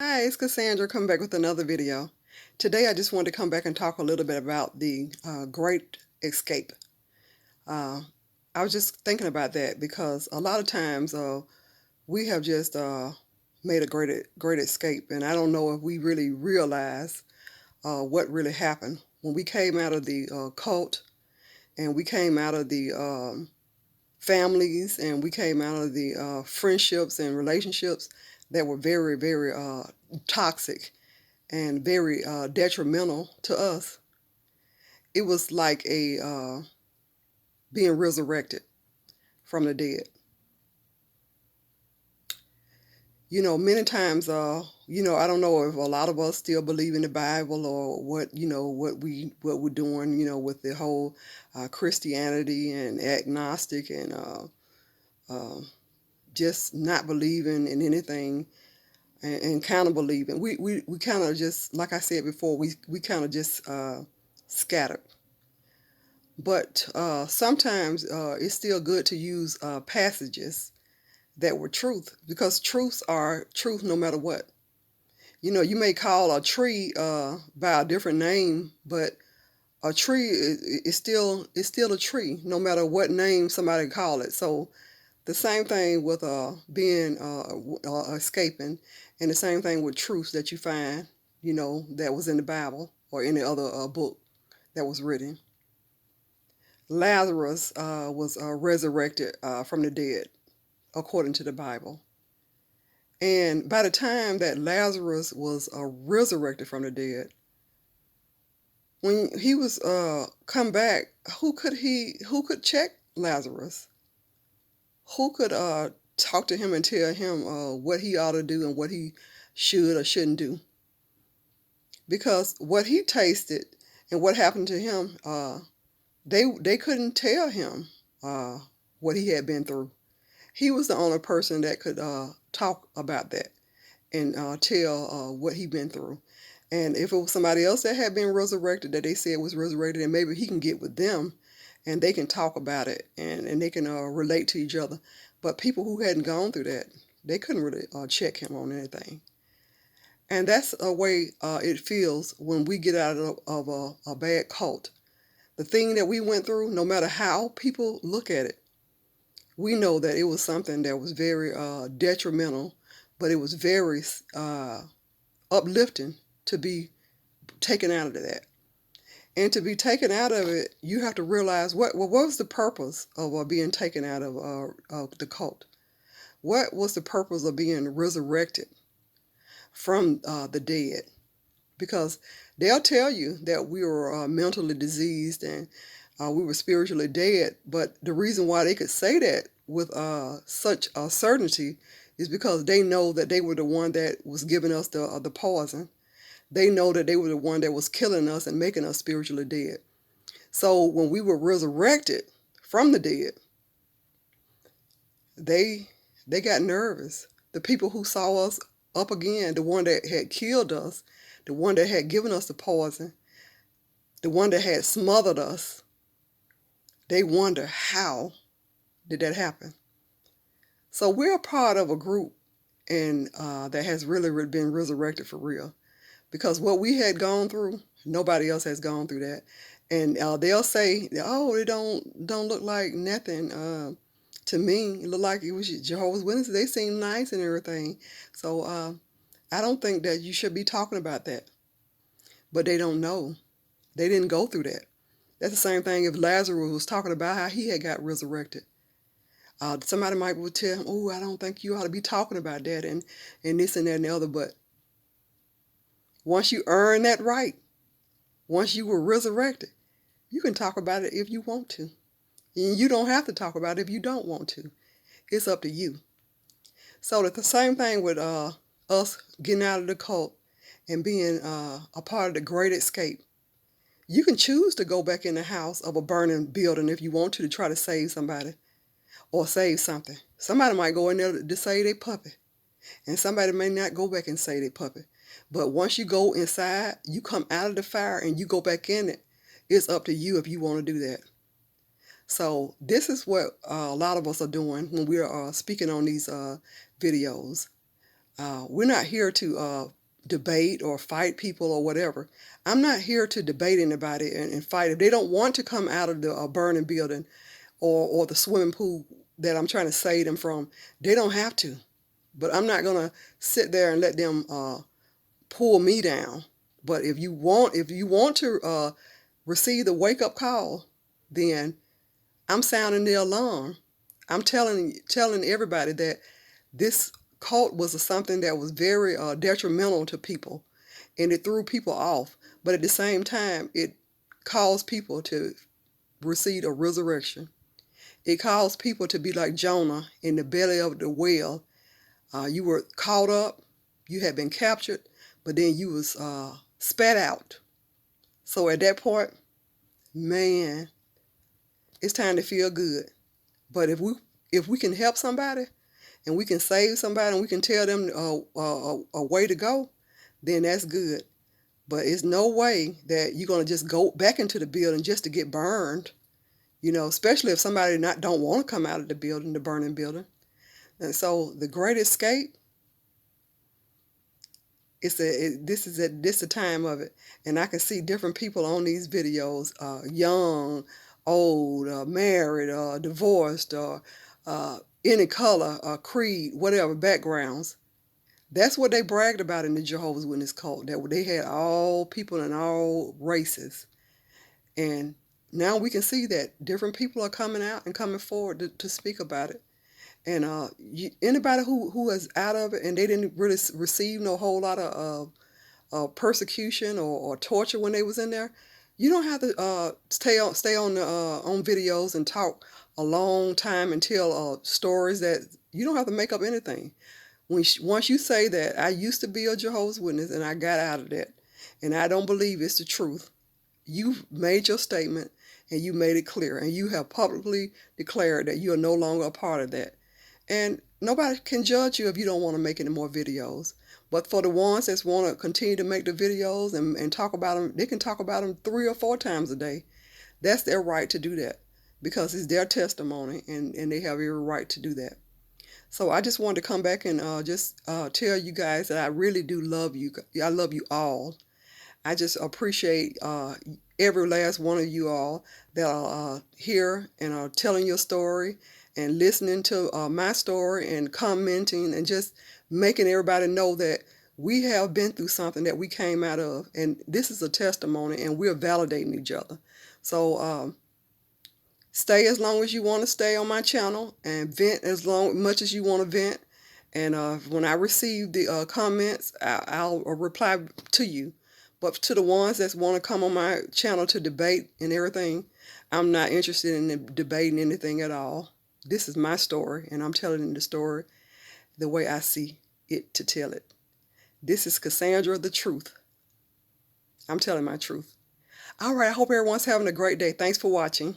Hi, it's Cassandra coming back with another video. Today I just wanted to come back and talk a little bit about the Great Escape. Uh, I was just thinking about that because a lot of times we have just made a great escape, and I don't know if we really realize what really happened when we came out of the cult, and we came out of the families, and we came out of the friendships and relationships that were very toxic and very detrimental to us. It was like a being resurrected from the dead. Many times, I don't know if a lot of us still believe in the Bible or what we're doing, with the whole Christianity and agnostic and uh, just not believing in anything and kind of believing. We kind of just, like I said before, we kind of just scattered. But sometimes it's still good to use passages that were truth, because truths are truth no matter what. You may call a tree by a different name, but a tree is still a tree no matter what name somebody call it. So the same thing with being escaping, and the same thing with truths that you find, that was in the Bible or any other book that was written. Lazarus was resurrected from the dead, according to the Bible. And by the time that Lazarus was resurrected from the dead, when he was come back, who could check Lazarus? Who could talk to him and tell him what he ought to do and what he should or shouldn't do? Because what he tasted and what happened to him, they couldn't tell him uh, what he had been through. He was the only person that could talk about that and tell what he'd been through. And if it was somebody else that had been resurrected, that they said was resurrected, and maybe he can get with them and they can talk about it, and they can relate to each other. But people who hadn't gone through that, they couldn't really check him on anything. And that's a way it feels when we get out of a bad cult. The thing that we went through, no matter how people look at it, we know that it was something that was very detrimental, but it was very uplifting to be taken out of that. And to be taken out of it, you have to realize what was the purpose of being taken out of the cult? What was the purpose of being resurrected from the dead? Because they'll tell you that we were mentally diseased and we were spiritually dead. But the reason why they could say that with such certainty is because they know that they were the one that was giving us the poison. They know that they were the one that was killing us and making us spiritually dead. So when we were resurrected from the dead, they they got nervous. The people who saw us up again, the one that had killed us, the one that had given us the poison, the one that had smothered us, they wonder how did that happen. So we're a part of a group and that has really been resurrected for real. Because what we had gone through, nobody else has gone through that. And they'll say, "Oh, it don't look like nothing to me. It looked like it was Jehovah's Witnesses. They seem nice and everything." So I don't think that you should be talking about that. But they don't know. They didn't go through that. That's the same thing if Lazarus was talking about how he had got resurrected. Somebody might would tell him, "Oh, I don't think you ought to be talking about that and this and that and the other." But once you earn that right, once you were resurrected, you can talk about it if you want to. And you don't have to talk about it if you don't want to. It's up to you. So that the same thing with us getting out of the cult and being a part of the great escape. You can choose to go back in the house of a burning building if you want to try to save somebody or save something. Somebody might go in there to save their puppy, and somebody may not go back and save their puppy. But once you go inside, you come out of the fire and you go back in it. It's up to you if you want to do that. So this is what a lot of us are doing when we are speaking on these videos. We're not here to debate or fight people or whatever. I'm not here to debate anybody and fight. If they don't want to come out of the burning building or the swimming pool that I'm trying to save them from, they don't have to. But I'm not going to sit there and let them pull me down. But if you want to receive the wake-up call, then I'm sounding the alarm. I'm telling everybody that this cult was something that was very detrimental to people, and it threw people off. But at the same time, it caused people to receive a resurrection. It caused people to be like Jonah in the belly of the whale. You were caught up, you had been captured, but then you was spat out. So at that point, man, it's time to feel good. But if we can help somebody, and we can save somebody, and we can tell them a way to go, then that's good. But it's no way that you're going to just go back into the building just to get burned, especially if somebody don't want to come out of the building, the burning building. And so the Great Escape, this is the time of it. And I can see different people on these videos, young, old, married, divorced, any color, creed, whatever, backgrounds. That's what they bragged about in the Jehovah's Witness cult, that they had all people in all races. And now we can see that different people are coming out and coming forward to speak about it. And anybody who is out of it and they didn't really receive no whole lot of persecution or torture when they was in there, you don't have to stay on videos and talk a long time and tell stories that you don't have to make up anything. Once you say that I used to be a Jehovah's Witness and I got out of that and I don't believe it's the truth, you've made your statement and you made it clear, and you have publicly declared that you are no longer a part of that. And nobody can judge you if you don't want to make any more videos. But for the ones that want to continue to make the videos and talk about them, they can talk about them 3 or 4 times a day. That's their right to do that, because it's their testimony, and they have every right to do that. So I just wanted to come back and just tell you guys that I really do love you. I love you all. I just appreciate every last one of you all that are here and are telling your story and listening to my story and commenting and just making everybody know that we have been through something that we came out of. And this is a testimony, and we're validating each other. So stay as long as you want to stay on my channel, and vent as much as you want to vent. And when I receive the comments, I'll reply to you. But to the ones that want to come on my channel to debate and everything, I'm not interested in debating anything at all. This is my story, and I'm telling the story the way I see it to tell it. This is Cassandra the Truth. I'm telling my truth. All right, I hope everyone's having a great day. Thanks for watching.